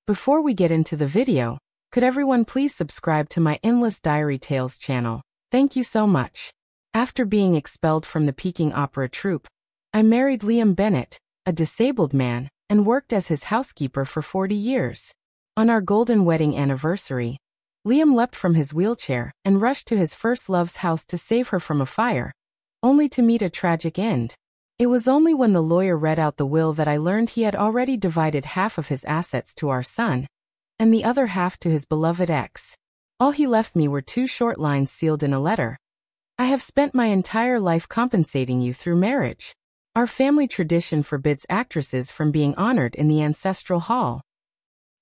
Before we get into the video, could everyone please subscribe to my Endless Diary Tales channel? Thank you so much. After being expelled from the Peking Opera troupe, I married Liam Bennett, a disabled man, and worked as his housekeeper for 40 years. On our golden wedding anniversary, Liam leapt from his wheelchair and rushed to his first love's house to save her from a fire, only to meet a tragic end. It was only when the lawyer read out the will that I learned he had already divided half of his assets to our son, and the other half to his beloved ex. All he left me were 2 short lines sealed in a letter. I have spent my entire life compensating you through marriage. Our family tradition forbids actresses from being honored in the ancestral hall.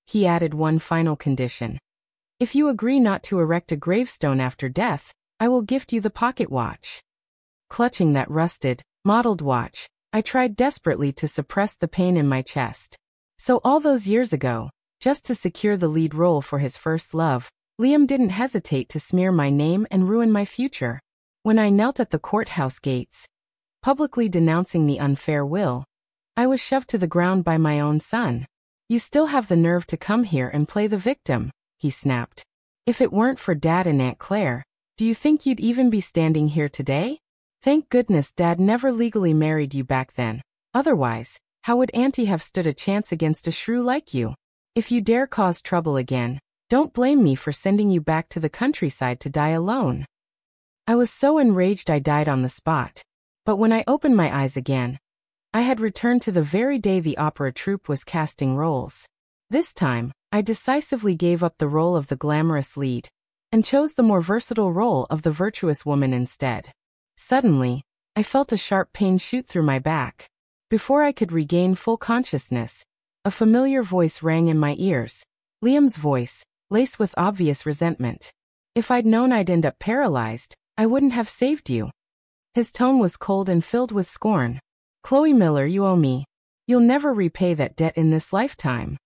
He added one final condition. If you agree not to erect a gravestone after death, I will gift you the pocket watch. Clutching that rusted, mottled watch, I tried desperately to suppress the pain in my chest. So all those years ago, just to secure the lead role for his first love, Liam didn't hesitate to smear my name and ruin my future. When I knelt at the courthouse gates, publicly denouncing the unfair will, I was shoved to the ground by my own son. You still have the nerve to come here and play the victim, he snapped. If it weren't for Dad and Aunt Claire, do you think you'd even be standing here today? Thank goodness Dad never legally married you back then. Otherwise, how would Auntie have stood a chance against a shrew like you? If you dare cause trouble again, don't blame me for sending you back to the countryside to die alone. I was so enraged I died on the spot. But when I opened my eyes again, I had returned to the very day the opera troupe was casting roles. This time, I decisively gave up the role of the glamorous lead, and chose the more versatile role of the virtuous woman instead. Suddenly, I felt a sharp pain shoot through my back. Before I could regain full consciousness, a familiar voice rang in my ears. Liam's voice, laced with obvious resentment. If I'd known I'd end up paralyzed, I wouldn't have saved you. His tone was cold and filled with scorn. Chloe Miller, you owe me. You'll never repay that debt in this lifetime.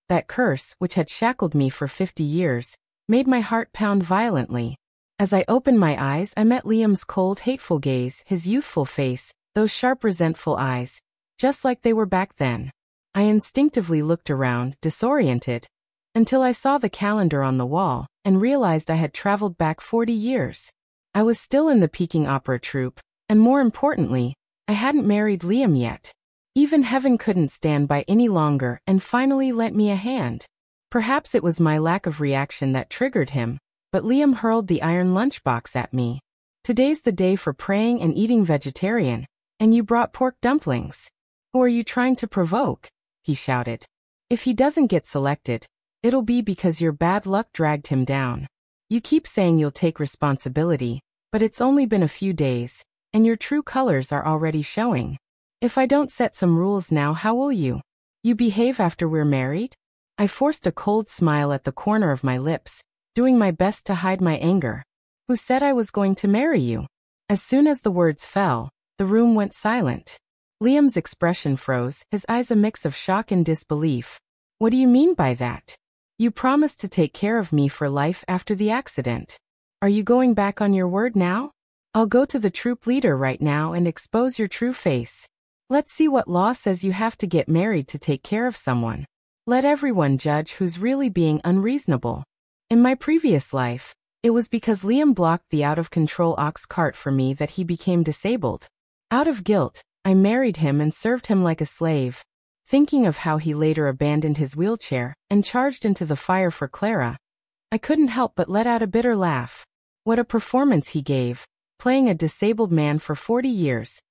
That curse, which had shackled me for 50 years, made my heart pound violently. As I opened my eyes, I met Liam's cold, hateful gaze, his youthful face, those sharp, resentful eyes, just like they were back then. I instinctively looked around, disoriented, until I saw the calendar on the wall and realized I had traveled back 40 years. I was still in the Peking Opera troupe, and more importantly, I hadn't married Liam yet. Even heaven couldn't stand by any longer and finally lent me a hand. Perhaps it was my lack of reaction that triggered him, but Liam hurled the iron lunchbox at me. Today's the day for praying and eating vegetarian, and you brought pork dumplings. Who are you trying to provoke? He shouted. If he doesn't get selected, it'll be because your bad luck dragged him down. You keep saying you'll take responsibility, but it's only been a few days, and your true colors are already showing. If I don't set some rules now, how will you? You behave after we're married? I forced a cold smile at the corner of my lips, doing my best to hide my anger. Who said I was going to marry you? As soon as the words fell, the room went silent. Liam's expression froze, his eyes a mix of shock and disbelief. What do you mean by that? You promised to take care of me for life after the accident. Are you going back on your word now? I'll go to the troupe leader right now and expose your true face. Let's see what law says you have to get married to take care of someone. Let everyone judge who's really being unreasonable. In my previous life, it was because Liam blocked the out-of-control ox cart for me that he became disabled. Out of guilt, I married him and served him like a slave. Thinking of how he later abandoned his wheelchair and charged into the fire for Clara, I couldn't help but let out a bitter laugh. What a performance he gave, playing a disabled man for 40 years,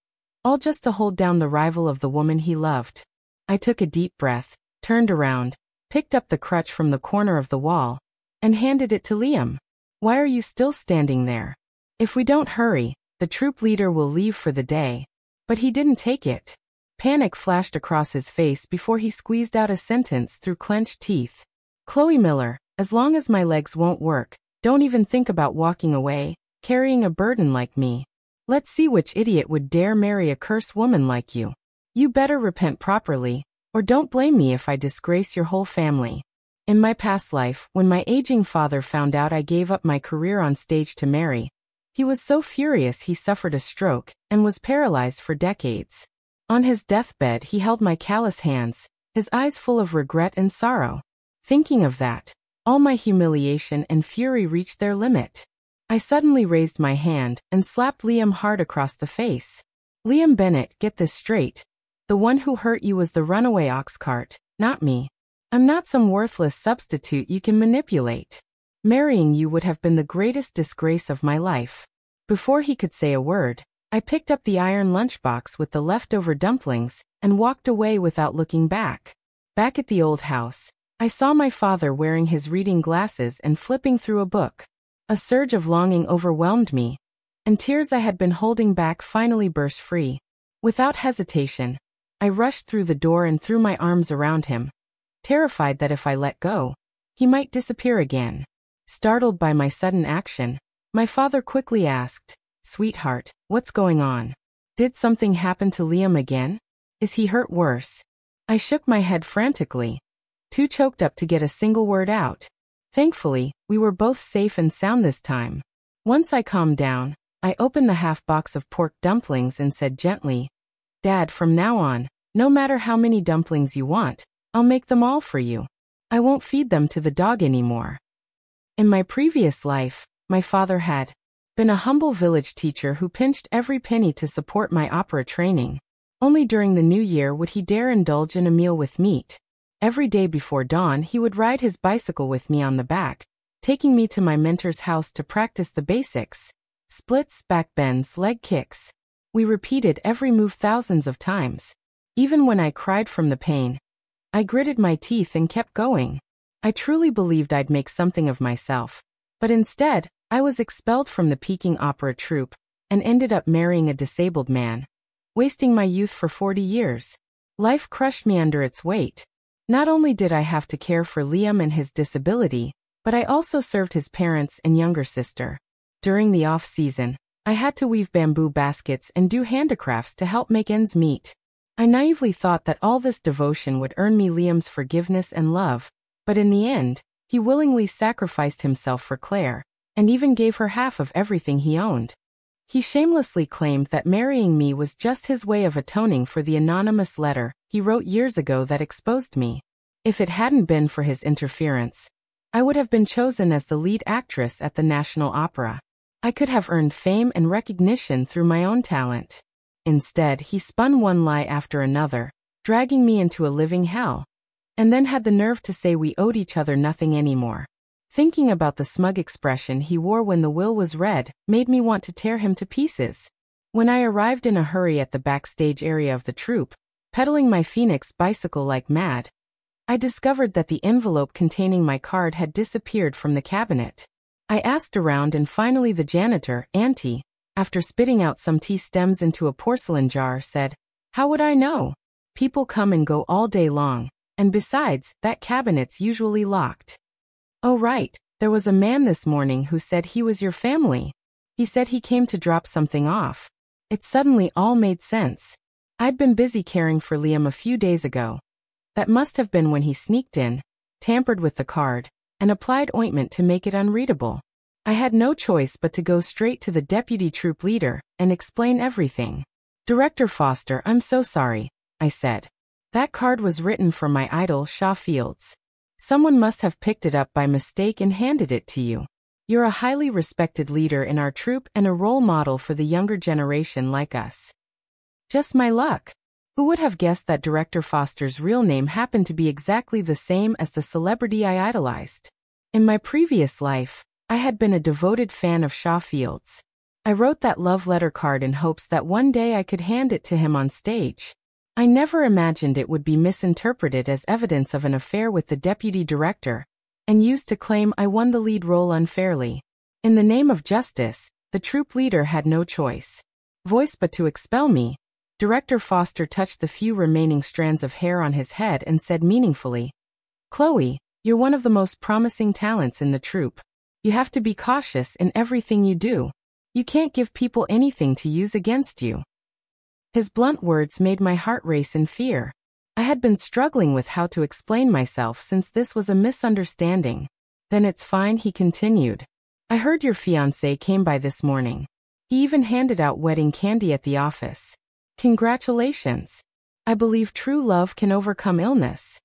all just to hold down the rival of the woman he loved. I took a deep breath, turned around, picked up the crutch from the corner of the wall, and handed it to Liam. Why are you still standing there? If we don't hurry, the troop leader will leave for the day. But he didn't take it. Panic flashed across his face before he squeezed out a sentence through clenched teeth. Chloe Miller, as long as my legs won't work, don't even think about walking away, carrying a burden like me. Let's see which idiot would dare marry a cursed woman like you. You better repent properly, or don't blame me if I disgrace your whole family. In my past life, when my aging father found out I gave up my career on stage to marry, he was so furious he suffered a stroke and was paralyzed for decades. On his deathbed he held my callous hands, his eyes full of regret and sorrow. Thinking of that, all my humiliation and fury reached their limit. I suddenly raised my hand and slapped Liam hard across the face. Liam Bennett, get this straight. The one who hurt you was the runaway ox cart, not me. I'm not some worthless substitute you can manipulate. Marrying you would have been the greatest disgrace of my life. Before he could say a word, I picked up the iron lunchbox with the leftover dumplings and walked away without looking back. Back at the old house, I saw my father wearing his reading glasses and flipping through a book. A surge of longing overwhelmed me, and tears I had been holding back finally burst free. Without hesitation, I rushed through the door and threw my arms around him, terrified that if I let go, he might disappear again. Startled by my sudden action, my father quickly asked, "Sweetheart, what's going on? Did something happen to Liam again? Is he hurt worse?" I shook my head frantically, too choked up to get a single word out. Thankfully, we were both safe and sound this time. Once I calmed down, I opened the half box of pork dumplings and said gently, "Dad, from now on, no matter how many dumplings you want, I'll make them all for you. I won't feed them to the dog anymore." In my previous life, my father had been a humble village teacher who pinched every penny to support my opera training. Only during the new year would he dare indulge in a meal with meat. Every day before dawn he would ride his bicycle with me on the back, taking me to my mentor's house to practice the basics. Splits, back bends, leg kicks. We repeated every move thousands of times. Even when I cried from the pain, I gritted my teeth and kept going. I truly believed I'd make something of myself. But instead, I was expelled from the Peking opera troupe and ended up marrying a disabled man, wasting my youth for 40 years. Life crushed me under its weight. Not only did I have to care for Liam and his disability, but I also served his parents and younger sister. During the off-season, I had to weave bamboo baskets and do handicrafts to help make ends meet. I naively thought that all this devotion would earn me Liam's forgiveness and love, but in the end, he willingly sacrificed himself for Claire, and even gave her half of everything he owned. He shamelessly claimed that marrying me was just his way of atoning for the anonymous letter he wrote years ago that exposed me. If it hadn't been for his interference, I would have been chosen as the lead actress at the National Opera. I could have earned fame and recognition through my own talent. Instead, he spun one lie after another, dragging me into a living hell, and then had the nerve to say we owed each other nothing anymore. Thinking about the smug expression he wore when the will was read made me want to tear him to pieces. When I arrived in a hurry at the backstage area of the troupe, pedaling my Phoenix bicycle like mad, I discovered that the envelope containing my card had disappeared from the cabinet. I asked around and finally the janitor, Auntie, after spitting out some tea stems into a porcelain jar, said, "How would I know? People come and go all day long, and besides, that cabinet's usually locked." "Oh right, there was a man this morning who said he was your family. He said he came to drop something off." It suddenly all made sense. I'd been busy caring for Liam a few days ago. That must have been when he sneaked in, tampered with the card, and applied ointment to make it unreadable. I had no choice but to go straight to the deputy troop leader and explain everything. "Director Foster, I'm so sorry," I said. "That card was written for my idol, Shaw Fields. Someone must have picked it up by mistake and handed it to you. You're a highly respected leader in our troupe and a role model for the younger generation like us." Just my luck. Who would have guessed that Director Foster's real name happened to be exactly the same as the celebrity I idolized? In my previous life, I had been a devoted fan of Shaw Fields. I wrote that love letter card in hopes that one day I could hand it to him on stage. I never imagined it would be misinterpreted as evidence of an affair with the deputy director, and used to claim I won the lead role unfairly. In the name of justice, the troop leader had no choice but to expel me. Director Foster touched the few remaining strands of hair on his head and said meaningfully, "Chloe, you're one of the most promising talents in the troupe. You have to be cautious in everything you do. You can't give people anything to use against you." His blunt words made my heart race in fear. I had been struggling with how to explain myself since this was a misunderstanding. "Then it's fine," he continued. "I heard your fiancé came by this morning. He even handed out wedding candy at the office. Congratulations." I believe true love can overcome illness.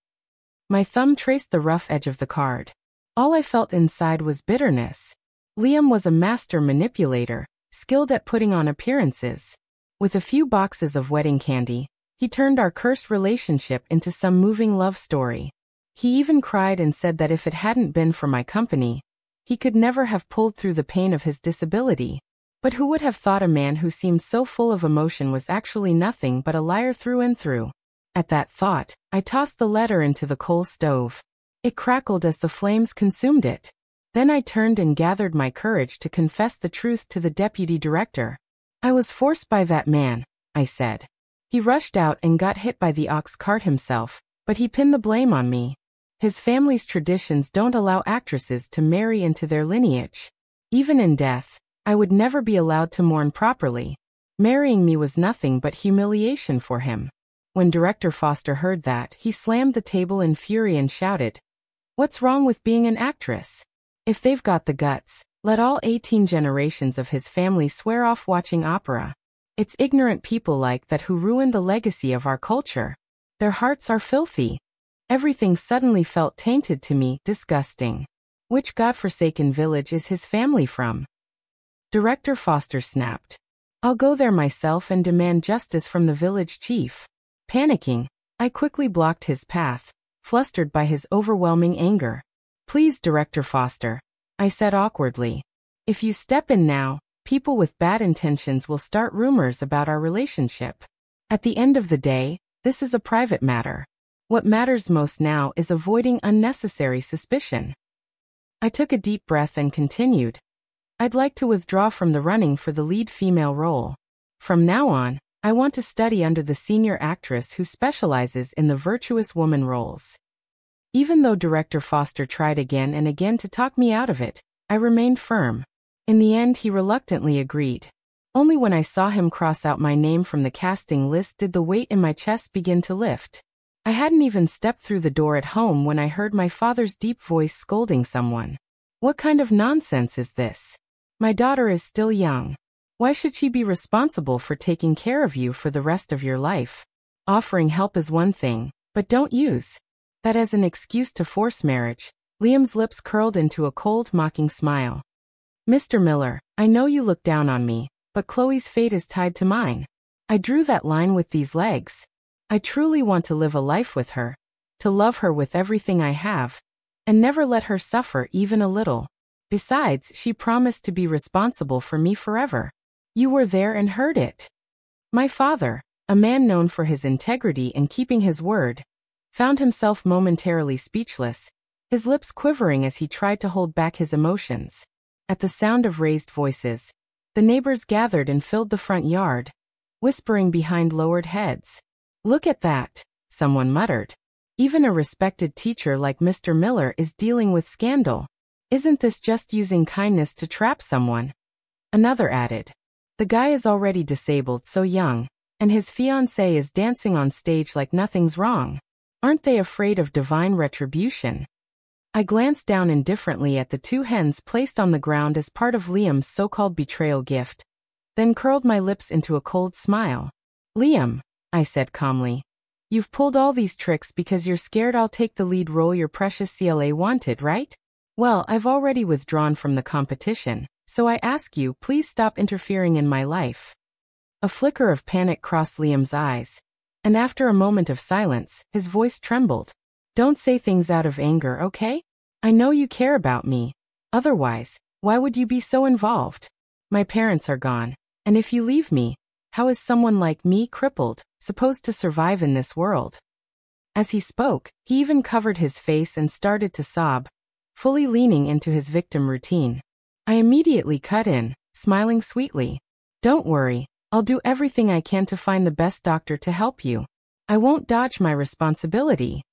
My thumb traced the rough edge of the card. All I felt inside was bitterness. Liam was a master manipulator, skilled at putting on appearances. With a few boxes of wedding candy, he turned our cursed relationship into some moving love story. He even cried and said that if it hadn't been for my company, he could never have pulled through the pain of his disability. But who would have thought a man who seemed so full of emotion was actually nothing but a liar through and through? At that thought, I tossed the letter into the coal stove. It crackled as the flames consumed it. Then I turned and gathered my courage to confess the truth to the deputy director. I was forced by that man, I said. He rushed out and got hit by the ox cart himself, but he pinned the blame on me. His family's traditions don't allow actresses to marry into their lineage. Even in death, I would never be allowed to mourn properly. Marrying me was nothing but humiliation for him. When Director Foster heard that, he slammed the table in fury and shouted, "What's wrong with being an actress? If they've got the guts, let all 18 generations of his family swear off watching opera. It's ignorant people like that who ruin the legacy of our culture. Their hearts are filthy." Everything suddenly felt tainted to me, disgusting. Which godforsaken village is his family from? Director Foster snapped. "I'll go there myself and demand justice from the village chief." Panicking, I quickly blocked his path, flustered by his overwhelming anger. "Please, Director Foster," I said awkwardly. "If you step in now, people with bad intentions will start rumors about our relationship. At the end of the day, this is a private matter. What matters most now is avoiding unnecessary suspicion." I took a deep breath and continued. "I'd like to withdraw from the running for the lead female role. From now on, I want to study under the senior actress who specializes in the virtuous woman roles." Even though Director Foster tried again and again to talk me out of it, I remained firm. In the end, he reluctantly agreed. Only when I saw him cross out my name from the casting list did the weight in my chest begin to lift. I hadn't even stepped through the door at home when I heard my father's deep voice scolding someone. "What kind of nonsense is this? My daughter is still young. Why should she be responsible for taking care of you for the rest of your life? Offering help is one thing, but don't use that as an excuse to force marriage." Liam's lips curled into a cold, mocking smile. "Mr. Miller, I know you look down on me, but Chloe's fate is tied to mine. I drew that line with these legs. I truly want to live a life with her, to love her with everything I have, and never let her suffer even a little. Besides, she promised to be responsible for me forever. You were there and heard it." My father, a man known for his integrity and keeping his word, found himself momentarily speechless, his lips quivering as he tried to hold back his emotions. At the sound of raised voices, the neighbors gathered and filled the front yard, whispering behind lowered heads. "Look at that," someone muttered. "Even a respected teacher like Mr. Miller is dealing with scandal. Isn't this just using kindness to trap someone?" Another added. "The guy is already disabled, so young, and his fiancée is dancing on stage like nothing's wrong. Aren't they afraid of divine retribution?" I glanced down indifferently at the 2 hens placed on the ground as part of Liam's so-called betrayal gift, then curled my lips into a cold smile. "Liam," I said calmly, "you've pulled all these tricks because you're scared I'll take the lead role your precious CLA wanted, right? Well, I've already withdrawn from the competition, so I ask you, please stop interfering in my life." A flicker of panic crossed Liam's eyes, and after a moment of silence, his voice trembled. "Don't say things out of anger, okay? I know you care about me. Otherwise, why would you be so involved? My parents are gone, and if you leave me, how is someone like me, crippled, supposed to survive in this world?" As he spoke, he even covered his face and started to sob, fully leaning into his victim routine. I immediately cut in, smiling sweetly. "Don't worry, I'll do everything I can to find the best doctor to help you. I won't dodge my responsibility."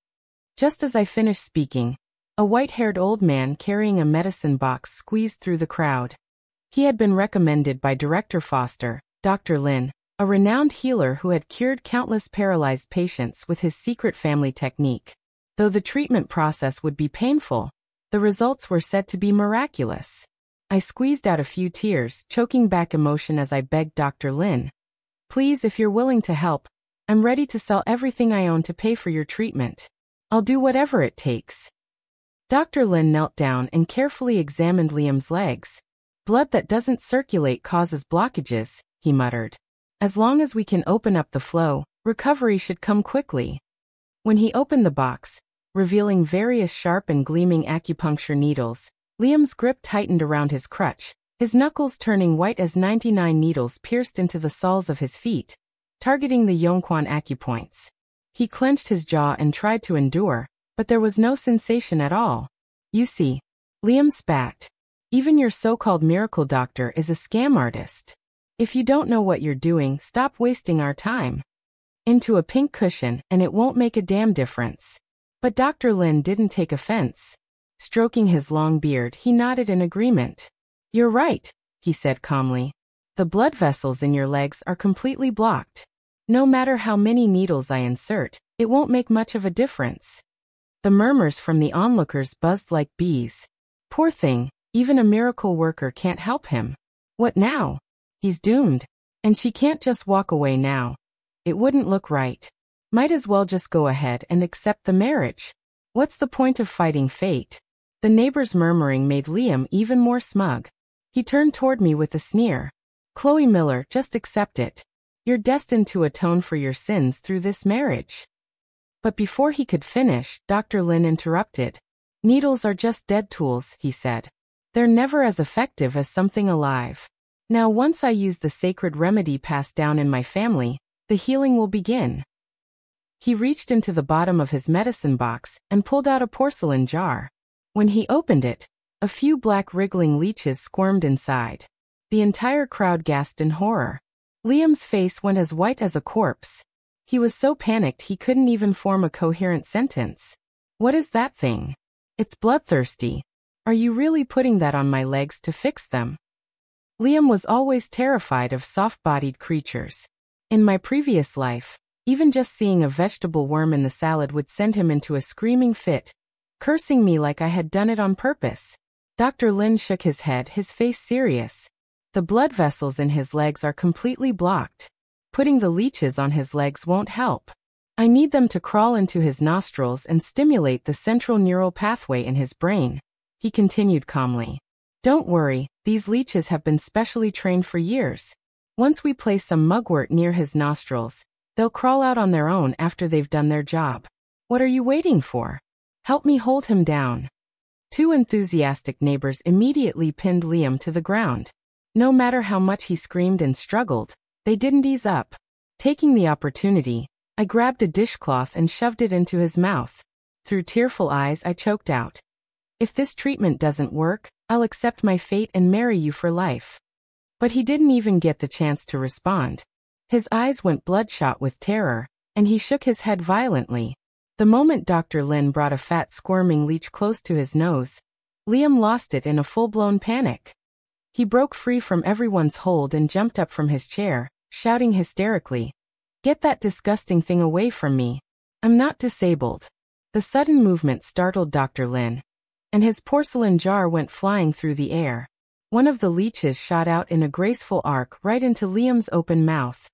Just as I finished speaking, a white-haired old man carrying a medicine box squeezed through the crowd. He had been recommended by Director Foster, Dr. Lin, a renowned healer who had cured countless paralyzed patients with his secret family technique. Though the treatment process would be painful, the results were said to be miraculous. I squeezed out a few tears, choking back emotion as I begged Dr. Lin, "Please, if you're willing to help, I'm ready to sell everything I own to pay for your treatment. I'll do whatever it takes. Dr. Lin knelt down and carefully examined Liam's legs. Blood that doesn't circulate causes blockages, he muttered. As long as we can open up the flow, recovery should come quickly. When he opened the box, revealing various sharp and gleaming acupuncture needles, Liam's grip tightened around his crutch, his knuckles turning white as 99 needles pierced into the soles of his feet, targeting the Yongquan acupoints. He clenched his jaw and tried to endure, but there was no sensation at all. You see, Liam spat. Even your so-called miracle doctor is a scam artist. If you don't know what you're doing, stop wasting our time. Into a pink cushion, and it won't make a damn difference. But Dr. Lin didn't take offense. Stroking his long beard, he nodded in agreement. You're right, he said calmly. The blood vessels in your legs are completely blocked. No matter how many needles I insert, it won't make much of a difference. The murmurs from the onlookers buzzed like bees. Poor thing, even a miracle worker can't help him. What now? He's doomed. And she can't just walk away now. It wouldn't look right. Might as well just go ahead and accept the marriage. What's the point of fighting fate? The neighbor's murmuring made Liam even more smug. He turned toward me with a sneer. Chloe Miller, just accept it. You're destined to atone for your sins through this marriage. But before he could finish, Dr. Lin interrupted. Needles are just dead tools, he said. They're never as effective as something alive. Now once I use the sacred remedy passed down in my family, the healing will begin. He reached into the bottom of his medicine box and pulled out a porcelain jar. When he opened it, a few black wriggling leeches squirmed inside. The entire crowd gasped in horror. Liam's face went as white as a corpse. He was so panicked he couldn't even form a coherent sentence. What is that thing? It's bloodthirsty. Are you really putting that on my legs to fix them? Liam was always terrified of soft-bodied creatures. In my previous life, even just seeing a vegetable worm in the salad would send him into a screaming fit, cursing me like I had done it on purpose. Dr. Lin shook his head, his face serious. The blood vessels in his legs are completely blocked. Putting the leeches on his legs won't help. I need them to crawl into his nostrils and stimulate the central neural pathway in his brain, he continued calmly. Don't worry, these leeches have been specially trained for years. Once we place some mugwort near his nostrils, they'll crawl out on their own after they've done their job. What are you waiting for? Help me hold him down. Two enthusiastic neighbors immediately pinned Liam to the ground. No matter how much he screamed and struggled, they didn't ease up. Taking the opportunity, I grabbed a dishcloth and shoved it into his mouth. Through tearful eyes, I choked out. If this treatment doesn't work, I'll accept my fate and marry you for life. But he didn't even get the chance to respond. His eyes went bloodshot with terror, and he shook his head violently. The moment Dr. Lin brought a fat squirming leech close to his nose, Liam lost it in a full-blown panic. He broke free from everyone's hold and jumped up from his chair, shouting hysterically, "Get that disgusting thing away from me. I'm not disabled." The sudden movement startled Dr. Lin, and his porcelain jar went flying through the air. One of the leeches shot out in a graceful arc right into Liam's open mouth.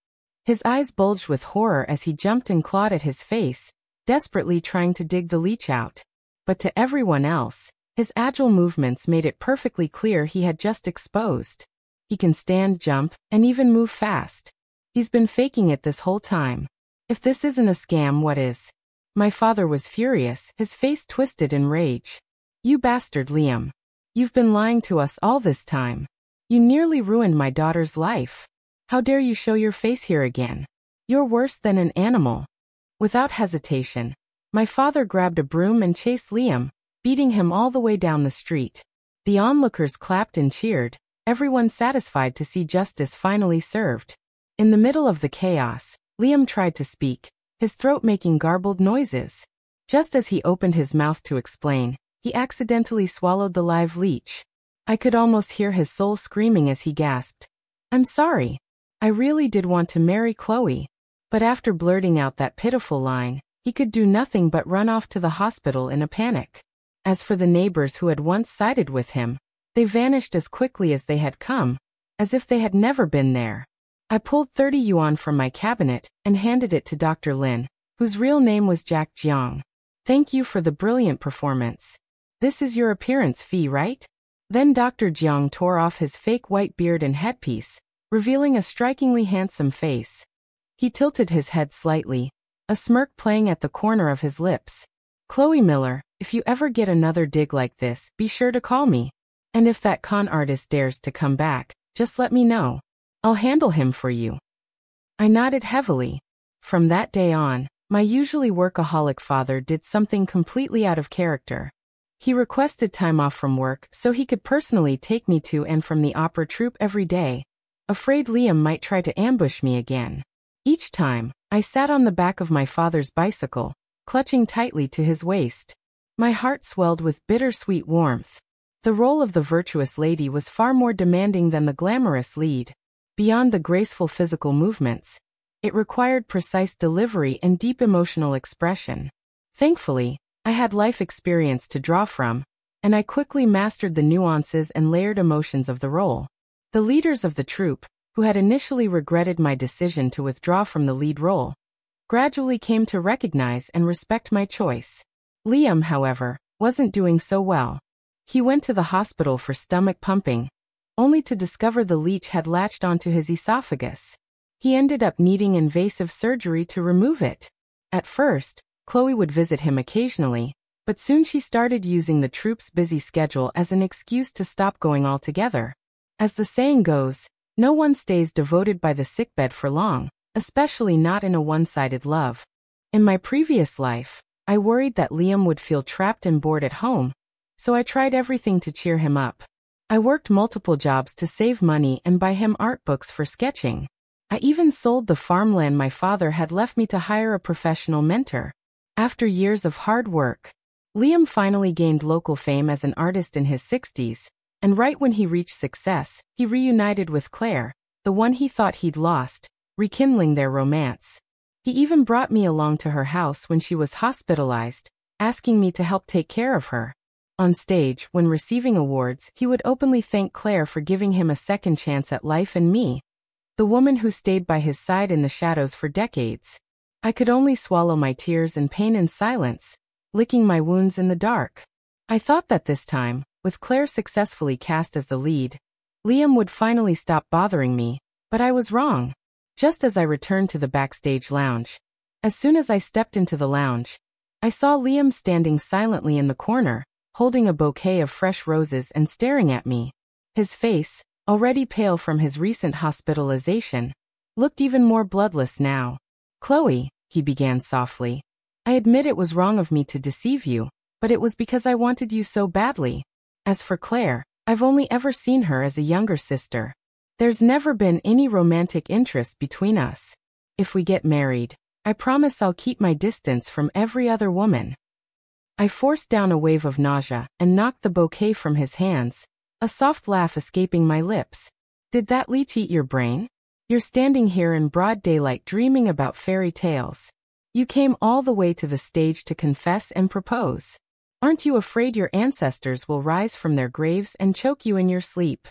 His eyes bulged with horror as he jumped and clawed at his face, desperately trying to dig the leech out. But to everyone else, his agile movements made it perfectly clear he had just exposed. He can stand, jump, and even move fast. He's been faking it this whole time. If this isn't a scam, what is? My father was furious, his face twisted in rage. You bastard, Liam. You've been lying to us all this time. You nearly ruined my daughter's life. How dare you show your face here again? You're worse than an animal. Without hesitation, my father grabbed a broom and chased Liam, beating him all the way down the street. The onlookers clapped and cheered, everyone satisfied to see justice finally served. In the middle of the chaos, Liam tried to speak, his throat making garbled noises. Just as he opened his mouth to explain, he accidentally swallowed the live leech. I could almost hear his soul screaming as he gasped, "I'm sorry. I really did want to marry Chloe." But after blurting out that pitiful line, he could do nothing but run off to the hospital in a panic. As for the neighbors who had once sided with him, they vanished as quickly as they had come, as if they had never been there. I pulled 30 yuan from my cabinet and handed it to Dr. Lin, whose real name was Jack Jiang. Thank you for the brilliant performance. This is your appearance fee, right? Then Dr. Jiang tore off his fake white beard and headpiece, revealing a strikingly handsome face. He tilted his head slightly, a smirk playing at the corner of his lips. Chloe Miller, if you ever get another dig like this, be sure to call me. And if that con artist dares to come back, just let me know. I'll handle him for you. I nodded heavily. From that day on, my usually workaholic father did something completely out of character. He requested time off from work so he could personally take me to and from the opera troupe every day, afraid Liam might try to ambush me again. Each time, I sat on the back of my father's bicycle, clutching tightly to his waist. My heart swelled with bittersweet warmth. The role of the virtuous lady was far more demanding than the glamorous lead. Beyond the graceful physical movements, it required precise delivery and deep emotional expression. Thankfully, I had life experience to draw from, and I quickly mastered the nuances and layered emotions of the role. The leaders of the troupe, who had initially regretted my decision to withdraw from the lead role, gradually came to recognize and respect my choice. Liam, however, wasn't doing so well. He went to the hospital for stomach pumping, only to discover the leech had latched onto his esophagus. He ended up needing invasive surgery to remove it. At first, Chloe would visit him occasionally, but soon she started using the troupe's busy schedule as an excuse to stop going altogether. As the saying goes, no one stays devoted by the sickbed for long, especially not in a one-sided love. In my previous life, I worried that Liam would feel trapped and bored at home, so I tried everything to cheer him up. I worked multiple jobs to save money and buy him art books for sketching. I even sold the farmland my father had left me to hire a professional mentor. After years of hard work, Liam finally gained local fame as an artist in his 60s, and right when he reached success, he reunited with Claire, the one he thought he'd lost, rekindling their romance. He even brought me along to her house when she was hospitalized, asking me to help take care of her. On stage, when receiving awards, he would openly thank Claire for giving him a second chance at life and me, the woman who stayed by his side in the shadows for decades. I could only swallow my tears and pain in silence, licking my wounds in the dark. I thought that this time, with Claire successfully cast as the lead, Liam would finally stop bothering me, but I was wrong. Just as I returned to the backstage lounge, as soon as I stepped into the lounge, I saw Liam standing silently in the corner, holding a bouquet of fresh roses and staring at me. His face, already pale from his recent hospitalization, looked even more bloodless now. Chloe, he began softly, I admit it was wrong of me to deceive you, but it was because I wanted you so badly. As for Claire, I've only ever seen her as a younger sister. There's never been any romantic interest between us. If we get married, I promise I'll keep my distance from every other woman. I forced down a wave of nausea and knocked the bouquet from his hands, a soft laugh escaping my lips. Did that leech eat your brain? You're standing here in broad daylight dreaming about fairy tales. You came all the way to the stage to confess and propose. Aren't you afraid your ancestors will rise from their graves and choke you in your sleep?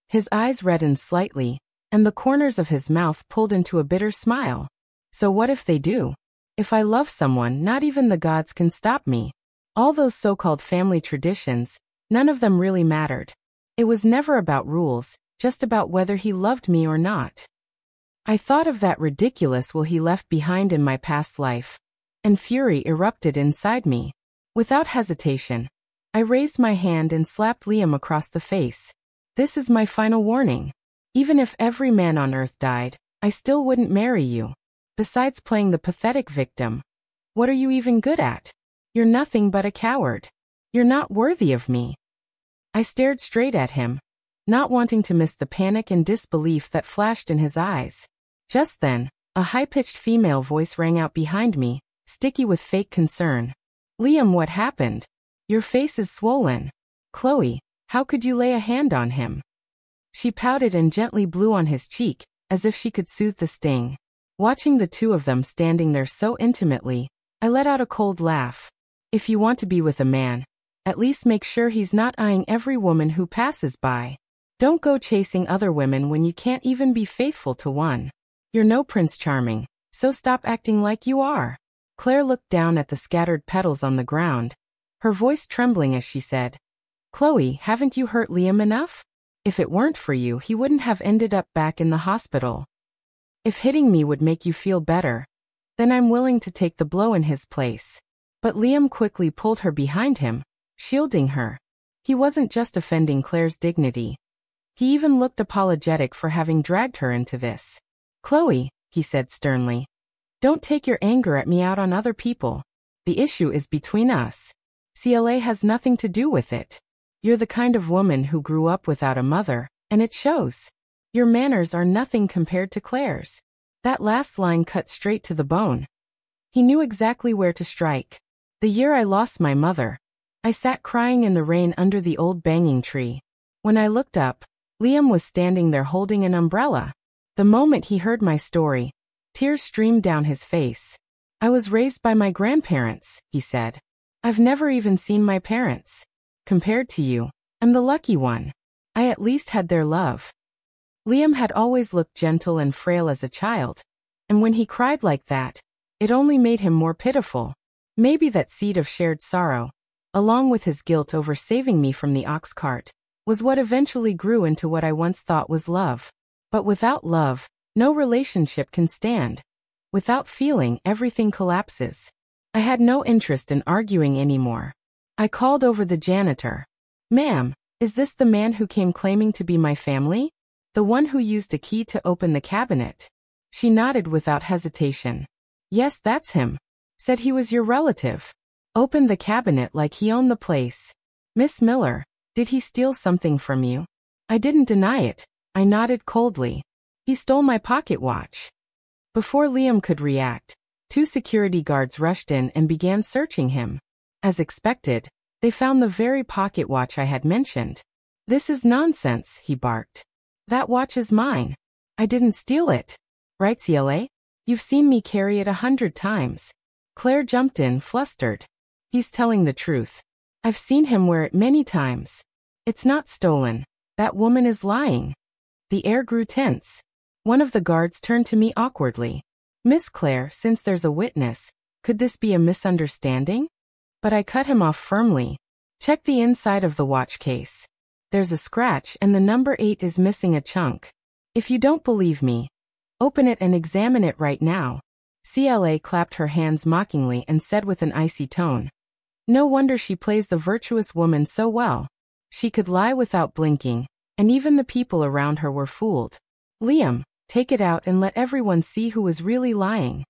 His eyes reddened slightly, and the corners of his mouth pulled into a bitter smile. So what if they do? If I love someone, not even the gods can stop me. All those so-called family traditions, none of them really mattered. It was never about rules, just about whether he loved me or not. I thought of that ridiculous will he left behind in my past life, and fury erupted inside me. Without hesitation, I raised my hand and slapped Liam across the face. This is my final warning. Even if every man on earth died, I still wouldn't marry you. Besides playing the pathetic victim, what are you even good at? You're nothing but a coward. You're not worthy of me. I stared straight at him, not wanting to miss the panic and disbelief that flashed in his eyes. Just then, a high-pitched female voice rang out behind me, sticky with fake concern. Liam, what happened? Your face is swollen. Chloe, how could you lay a hand on him? She pouted and gently blew on his cheek, as if she could soothe the sting. Watching the two of them standing there so intimately, I let out a cold laugh. If you want to be with a man, at least make sure he's not eyeing every woman who passes by. Don't go chasing other women when you can't even be faithful to one. You're no Prince Charming, so stop acting like you are. Claire looked down at the scattered petals on the ground, her voice trembling as she said, Chloe, haven't you hurt Liam enough? If it weren't for you, he wouldn't have ended up back in the hospital. If hitting me would make you feel better, then I'm willing to take the blow in his place. But Liam quickly pulled her behind him, shielding her. He wasn't just offending Claire's dignity. He even looked apologetic for having dragged her into this. Chloe, he said sternly, don't take your anger at me out on other people. The issue is between us. CLA has nothing to do with it. You're the kind of woman who grew up without a mother, and it shows. Your manners are nothing compared to Claire's. That last line cut straight to the bone. He knew exactly where to strike. The year I lost my mother, I sat crying in the rain under the old banging tree. When I looked up, Liam was standing there holding an umbrella. The moment he heard my story, tears streamed down his face. I was raised by my grandparents, he said. I've never even seen my parents. Compared to you, I'm the lucky one. I at least had their love. Liam had always looked gentle and frail as a child, and when he cried like that, it only made him more pitiful. Maybe that seed of shared sorrow, along with his guilt over saving me from the ox cart, was what eventually grew into what I once thought was love. But without love, no relationship can stand. Without feeling, everything collapses. I had no interest in arguing anymore. I called over the janitor. Ma'am, is this the man who came claiming to be my family? The one who used a key to open the cabinet? She nodded without hesitation. Yes, that's him. Said he was your relative. Opened the cabinet like he owned the place. Miss Miller, did he steal something from you? I didn't deny it. I nodded coldly. He stole my pocket watch. Before Liam could react, 2 security guards rushed in and began searching him. As expected, they found the very pocket watch I had mentioned. This is nonsense, he barked. That watch is mine. I didn't steal it. Right, CLA? You've seen me carry it 100 times. Claire jumped in, flustered. He's telling the truth. I've seen him wear it many times. It's not stolen. That woman is lying. The air grew tense. One of the guards turned to me awkwardly. Miss Claire, since there's a witness, could this be a misunderstanding? But I cut him off firmly. Check the inside of the watch case. There's a scratch and the number 8 is missing a chunk. If you don't believe me, open it and examine it right now. CLA clapped her hands mockingly and said with an icy tone. No wonder she plays the virtuous woman so well. She could lie without blinking, and even the people around her were fooled. Liam, take it out and let everyone see who was really lying.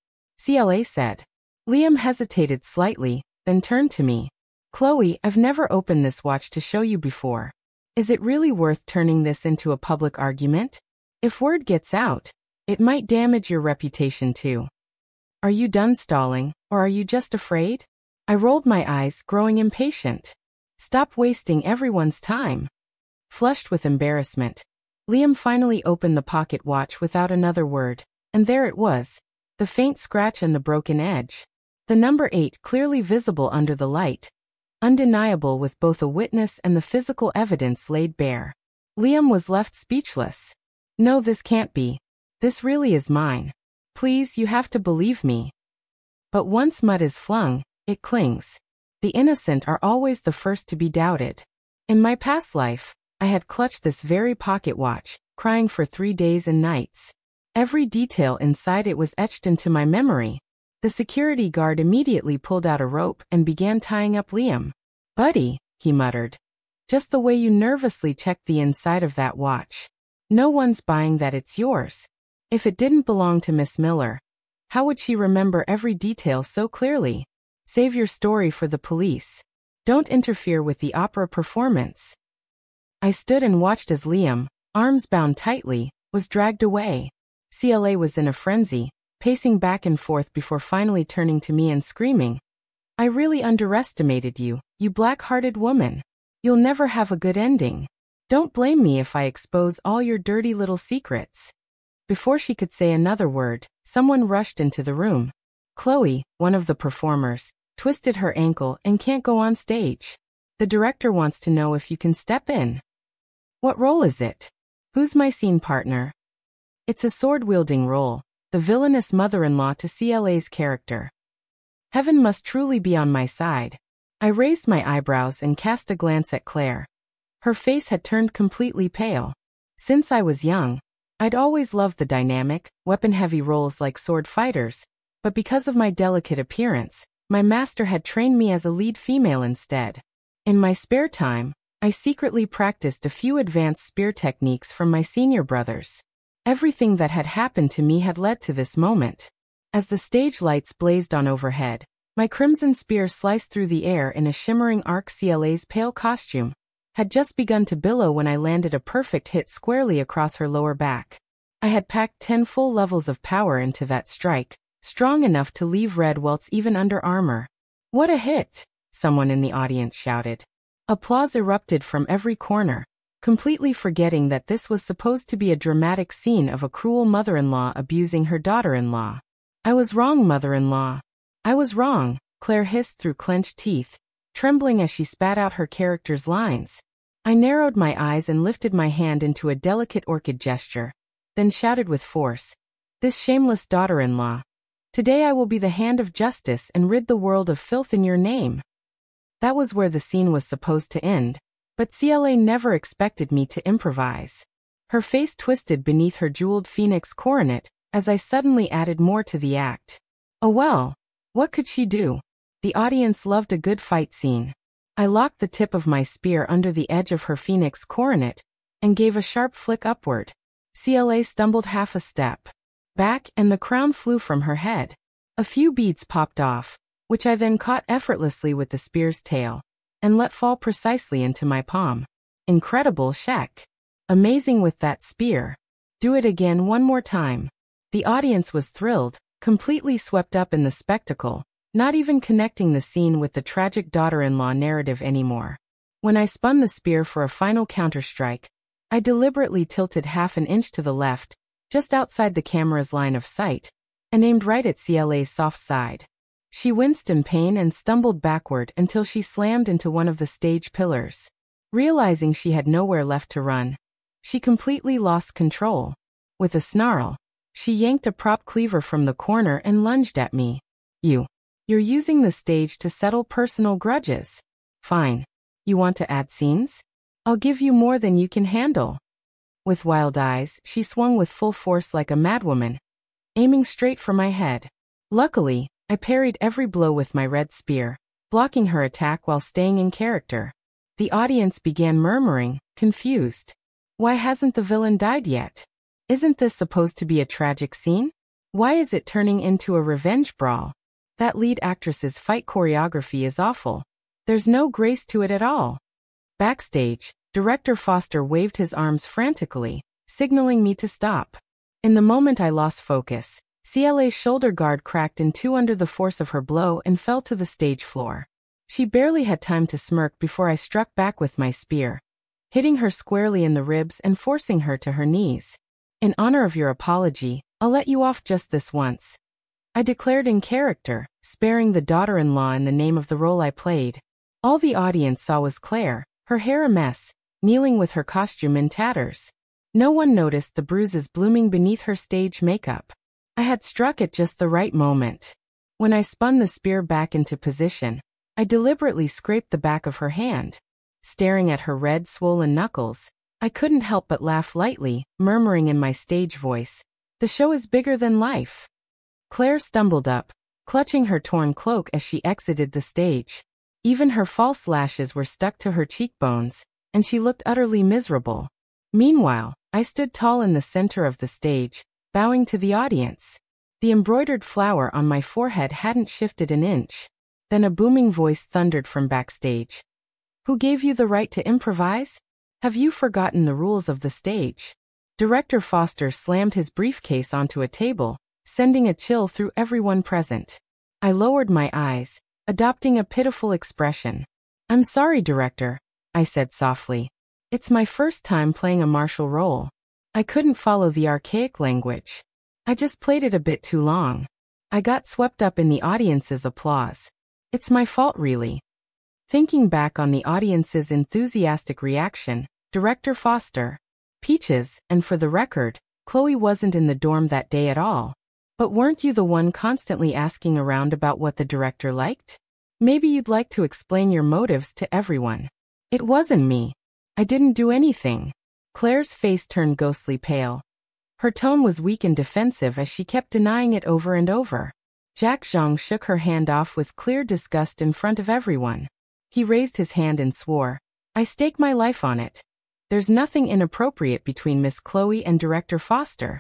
CLA said. Liam hesitated slightly, then turned to me. Chloe, I've never opened this watch to show you before. Is it really worth turning this into a public argument? If word gets out, it might damage your reputation too. Are you done stalling, or are you just afraid? I rolled my eyes, growing impatient. Stop wasting everyone's time. Flushed with embarrassment, Liam finally opened the pocket watch without another word, and there it was, the faint scratch and the broken edge. The number 8 clearly visible under the light, undeniable with both a witness and the physical evidence laid bare. Liam was left speechless. No, this can't be. This really is mine. Please, you have to believe me. But once mud is flung, it clings. The innocent are always the first to be doubted. In my past life, I had clutched this very pocket watch, crying for 3 days and nights. Every detail inside it was etched into my memory. The security guard immediately pulled out a rope and began tying up Liam. Buddy, he muttered. Just the way you nervously checked the inside of that watch. No one's buying that it's yours. If it didn't belong to Miss Miller, how would she remember every detail so clearly? Save your story for the police. Don't interfere with the opera performance. I stood and watched as Liam, arms bound tightly, was dragged away. CLA was in a frenzy, pacing back and forth before finally turning to me and screaming. I really underestimated you, you black-hearted woman. You'll never have a good ending. Don't blame me if I expose all your dirty little secrets. Before she could say another word, someone rushed into the room. Chloe, one of the performers, twisted her ankle and can't go on stage. The director wants to know if you can step in. What role is it? Who's my scene partner? It's a sword-wielding role, the villainous mother-in-law to CLA's character. Heaven must truly be on my side. I raised my eyebrows and cast a glance at Claire. Her face had turned completely pale. Since I was young, I'd always loved the dynamic, weapon-heavy roles like sword fighters, but because of my delicate appearance, my master had trained me as a lead female instead. In my spare time, I secretly practiced a few advanced spear techniques from my senior brothers. Everything that had happened to me had led to this moment. As the stage lights blazed on overhead, my crimson spear sliced through the air in a shimmering arc. CLA's pale costume had just begun to billow when I landed a perfect hit squarely across her lower back. I had packed 10 full levels of power into that strike, strong enough to leave red welts even under armor. "What a hit!" someone in the audience shouted. Applause erupted from every corner, completely forgetting that this was supposed to be a dramatic scene of a cruel mother-in-law abusing her daughter-in-law. "I was wrong, mother-in-law. I was wrong," Claire hissed through clenched teeth, trembling as she spat out her character's lines. I narrowed my eyes and lifted my hand into a delicate orchid gesture, then shouted with force, "This shameless daughter-in-law. Today I will be the hand of justice and rid the world of filth in your name." That was where the scene was supposed to end, but CLA never expected me to improvise. Her face twisted beneath her jeweled phoenix coronet as I suddenly added more to the act. Oh well, what could she do? The audience loved a good fight scene. I locked the tip of my spear under the edge of her phoenix coronet and gave a sharp flick upward. CLA stumbled half a step back and the crown flew from her head. A few beads popped off, which I then caught effortlessly with the spear's tail and let fall precisely into my palm. Incredible, Shek. Amazing with that spear. Do it again one more time. The audience was thrilled, completely swept up in the spectacle, not even connecting the scene with the tragic daughter-in-law narrative anymore. When I spun the spear for a final counterstrike, I deliberately tilted half an inch to the left, just outside the camera's line of sight, and aimed right at CLA's soft side. She winced in pain and stumbled backward until she slammed into one of the stage pillars. Realizing she had nowhere left to run, she completely lost control. With a snarl, she yanked a prop cleaver from the corner and lunged at me. You're using the stage to settle personal grudges. Fine. You want to add scenes? I'll give you more than you can handle." With wild eyes, she swung with full force like a madwoman, aiming straight for my head. Luckily, I parried every blow with my red spear, blocking her attack while staying in character. The audience began murmuring, confused. Why hasn't the villain died yet? Isn't this supposed to be a tragic scene? Why is it turning into a revenge brawl? That lead actress's fight choreography is awful. There's no grace to it at all. Backstage, Director Foster waved his arms frantically, signaling me to stop. In the moment I lost focus, CLA's shoulder guard cracked in two under the force of her blow and fell to the stage floor. She barely had time to smirk before I struck back with my spear, hitting her squarely in the ribs and forcing her to her knees. "In honor of your apology, I'll let you off just this once," I declared in character, sparing the daughter-in-law in the name of the role I played. All the audience saw was Claire, her hair a mess, kneeling with her costume in tatters. No one noticed the bruises blooming beneath her stage makeup. I had struck at just the right moment. When I spun the spear back into position, I deliberately scraped the back of her hand. Staring at her red, swollen knuckles, I couldn't help but laugh lightly, murmuring in my stage voice, "The show is bigger than life." Claire stumbled up, clutching her torn cloak as she exited the stage. Even her false lashes were stuck to her cheekbones, and she looked utterly miserable. Meanwhile, I stood tall in the center of the stage, bowing to the audience. The embroidered flower on my forehead hadn't shifted an inch. Then a booming voice thundered from backstage. "Who gave you the right to improvise? Have you forgotten the rules of the stage?" Director Foster slammed his briefcase onto a table, sending a chill through everyone present. I lowered my eyes, adopting a pitiful expression. "I'm sorry, Director," I said softly. "It's my first time playing a martial role. I couldn't follow the archaic language. I just played it a bit too long." I got swept up in the audience's applause. It's my fault, really. Thinking back on the audience's enthusiastic reaction, Director Foster. Peaches, and for the record, Chloe wasn't in the dorm that day at all. But weren't you the one constantly asking around about what the director liked? Maybe you'd like to explain your motives to everyone. It wasn't me. I didn't do anything. Claire's face turned ghostly pale. Her tone was weak and defensive as she kept denying it over and over. Jack Zhang shook her hand off with clear disgust in front of everyone. He raised his hand and swore, "I stake my life on it. There's nothing inappropriate between Miss Chloe and Director Foster."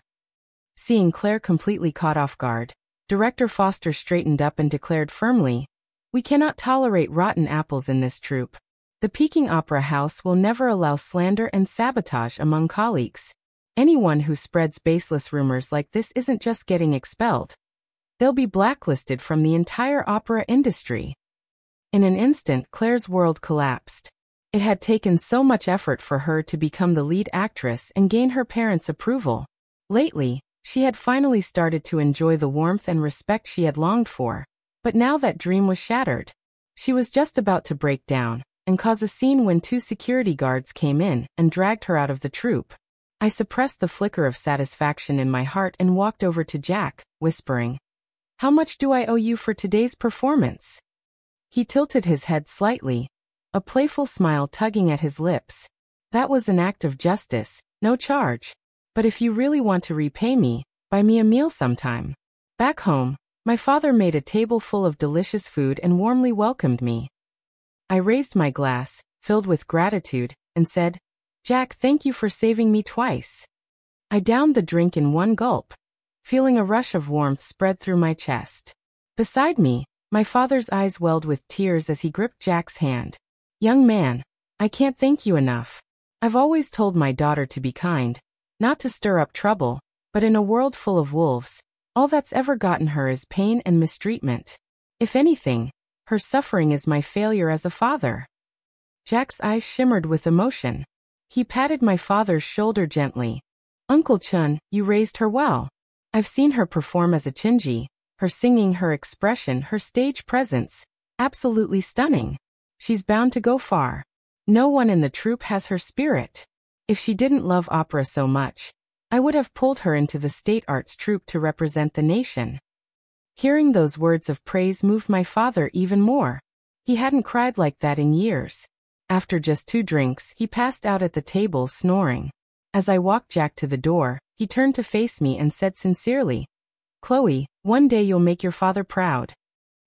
Seeing Claire completely caught off guard, Director Foster straightened up and declared firmly, "We cannot tolerate rotten apples in this troupe. The Peking Opera House will never allow slander and sabotage among colleagues. Anyone who spreads baseless rumors like this isn't just getting expelled. They'll be blacklisted from the entire opera industry." In an instant, Claire's world collapsed. It had taken so much effort for her to become the lead actress and gain her parents' approval. Lately, she had finally started to enjoy the warmth and respect she had longed for, but now that dream was shattered. She was just about to break down and cause a scene when 2 security guards came in and dragged her out of the troupe. I suppressed the flicker of satisfaction in my heart and walked over to Jack, whispering, "How much do I owe you for today's performance?" He tilted his head slightly, a playful smile tugging at his lips. "That was an act of justice, no charge. But if you really want to repay me, buy me a meal sometime." Back home, my father made a table full of delicious food and warmly welcomed me. I raised my glass, filled with gratitude, and said, "Jack, thank you for saving me twice." I downed the drink in one gulp, feeling a rush of warmth spread through my chest. Beside me, my father's eyes welled with tears as he gripped Jack's hand. "Young man, I can't thank you enough. I've always told my daughter to be kind, not to stir up trouble, but in a world full of wolves, all that's ever gotten her is pain and mistreatment. If anything, her suffering is my failure as a father." Jack's eyes shimmered with emotion. He patted my father's shoulder gently. "Uncle Chun, you raised her well. I've seen her perform as a Chinji, her singing, her expression, her stage presence, absolutely stunning. She's bound to go far. No one in the troupe has her spirit. If she didn't love opera so much, I would have pulled her into the state arts troupe to represent the nation." Hearing those words of praise moved my father even more. He hadn't cried like that in years. After just 2 drinks, he passed out at the table snoring. As I walked Jack to the door, he turned to face me and said sincerely, "Chloe, one day you'll make your father proud."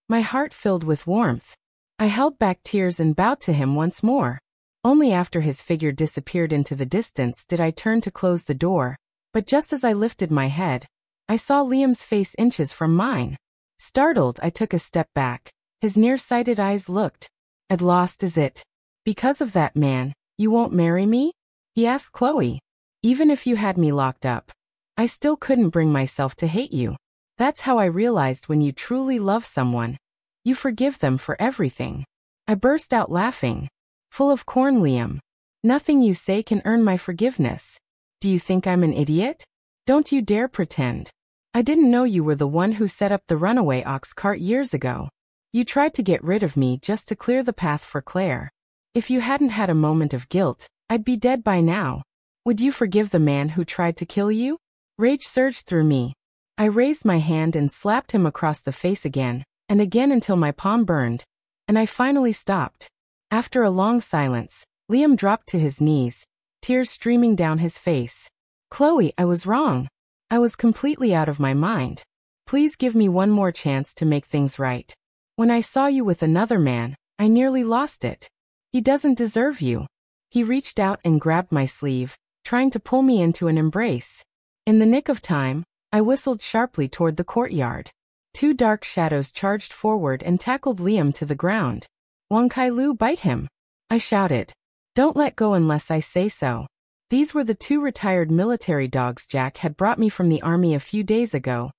My heart filled with warmth. I held back tears and bowed to him once more. Only after his figure disappeared into the distance did I turn to close the door, but just as I lifted my head, I saw Liam's face inches from mine. Startled, I took a step back. His nearsighted eyes looked. "At lost, is it? Because of that man, you won't marry me?" he asked Chloe. "Even if you had me locked up, I still couldn't bring myself to hate you. That's how I realized when you truly love someone, you forgive them for everything." I burst out laughing. "Full of corn, Liam. Nothing you say can earn my forgiveness. Do you think I'm an idiot? Don't you dare pretend. I didn't know you were the one who set up the runaway ox cart years ago. You tried to get rid of me just to clear the path for Claire. If you hadn't had a moment of guilt, I'd be dead by now. Would you forgive the man who tried to kill you?" Rage surged through me. I raised my hand and slapped him across the face again, and again until my palm burned, and I finally stopped. After a long silence, Liam dropped to his knees, tears streaming down his face. "Chloe, I was wrong. I was completely out of my mind. Please give me one more chance to make things right. When I saw you with another man, I nearly lost it. He doesn't deserve you." He reached out and grabbed my sleeve, trying to pull me into an embrace. In the nick of time, I whistled sharply toward the courtyard. 2 dark shadows charged forward and tackled Liam to the ground. "Wang Kai-lu, bite him!" I shouted. "Don't let go unless I say so." These were the 2 retired military dogs Jack had brought me from the army a few days ago,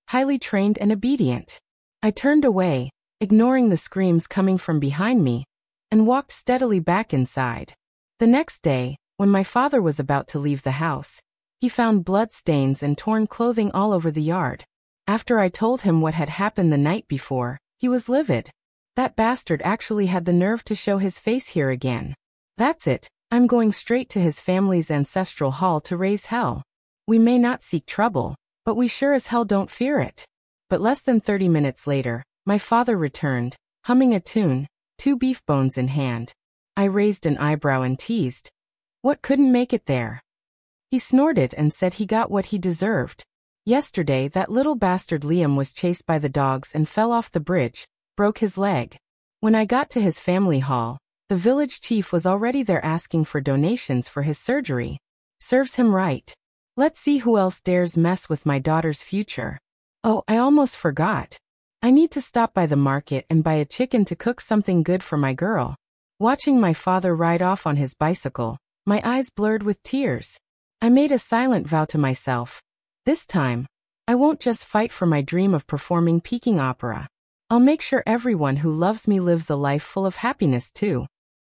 highly trained and obedient. I turned away, ignoring the screams coming from behind me, and walked steadily back inside. The next day, when my father was about to leave the house, he found blood stains and torn clothing all over the yard. After I told him what had happened the night before, he was livid. That bastard actually had the nerve to show his face here again. "That's it, I'm going straight to his family's ancestral hall to raise hell. We may not seek trouble, but we sure as hell don't fear it. But less than 30 minutes later, my father returned, humming a tune, 2 beef bones in hand. I raised an eyebrow and teased. What couldn't make it there? He snorted and said he got what he deserved. Yesterday that little bastard Liam was chased by the dogs and fell off the bridge, broke his leg. When I got to his family hall, the village chief was already there asking for donations for his surgery. Serves him right. Let's see who else dares mess with my daughter's future. Oh, I almost forgot. I need to stop by the market and buy a chicken to cook something good for my girl. Watching my father ride off on his bicycle, my eyes blurred with tears. I made a silent vow to myself. This time, I won't just fight for my dream of performing Peking opera. I'll make sure everyone who loves me lives a life full of happiness too.